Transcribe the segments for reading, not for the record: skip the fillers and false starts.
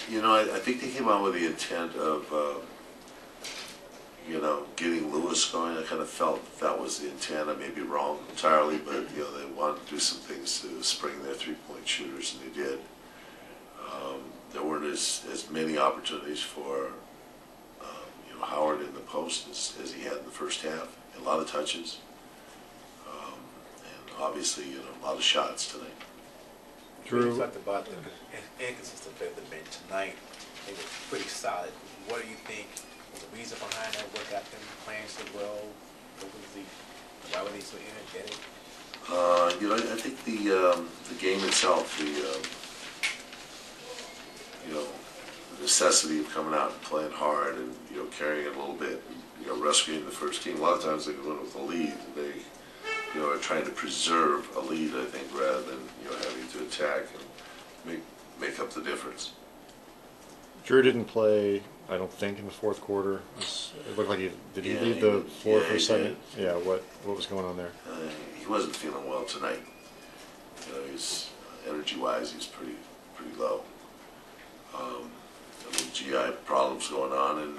You know, I think they came out with the intent of, you know, getting Lewis going. I kind of felt that was the intent. I may be wrong entirely, but, you know, they wanted to do some things to spring their three-point shooters, and they did. There weren't as many opportunities for, you know, Howard in the post as he had in the first half. A lot of touches. And obviously, you know, a lot of shots tonight. Drew, you talked about the inconsistent play of the bench tonight. They were pretty solid. What do you think was the reason behind that? What got them playing so well? What was why were they so energetic? You know, I think the game itself, you know, the necessity of coming out and playing hard and, you know, carrying it a little bit, and, you know, rescuing the first team. A lot of times they go in with a lead. They, you know, are trying to preserve a lead, I think, rather than, you know, having to attack and make up the difference. Drew didn't play, I don't think, in the fourth quarter. It looked like did he leave the floor for a second? Did. Yeah, what was going on there? He wasn't feeling well tonight. You know, he's energy-wise, he's pretty low. I mean, GI problems going on, and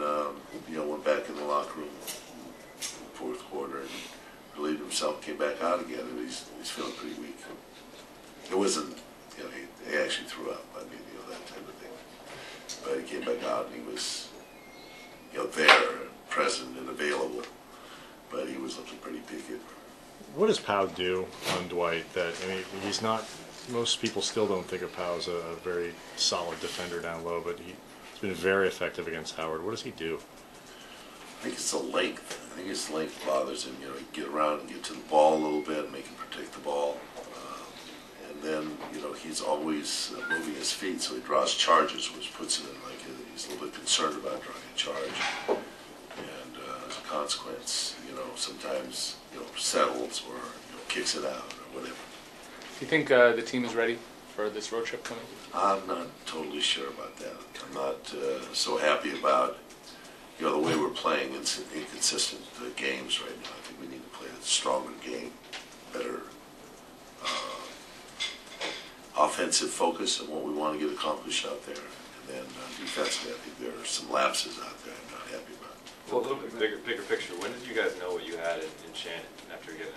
you know, went back in the locker room in the fourth quarter and relieved himself, came back out again, and he's feeling pretty weak. It wasn't, you know, he actually threw up. I mean, you know, that type of thing. But he came back out and he was, you know, there, present and available, but he was looking pretty peaked. What does Pau do on Dwight? That, I mean, he's not. Most people still don't think of Pau as a very solid defender down low, but he's been very effective against Howard. What does he do? I think it's the length. I think his length bothers him. You know, get around and get to the ball a little bit, make him protect the ball. And then, you know, he's always moving his feet, so he draws charges, which puts it in like he's a little bit concerned about drawing a charge. And as a consequence, you know, sometimes, you know, settles or, you know, kicks it out or whatever. Do you think the team is ready for this road trip coming? I'm not totally sure about that. I'm not so happy about, you know, the way we're playing inconsistent games right now. I think we need to play a stronger game, better offensive focus on what we want to get accomplished out there. And then defensively, I think there are some lapses out there I'm not happy about. Well, a little bit bigger picture, when did you guys know what you had in Shannon after getting him?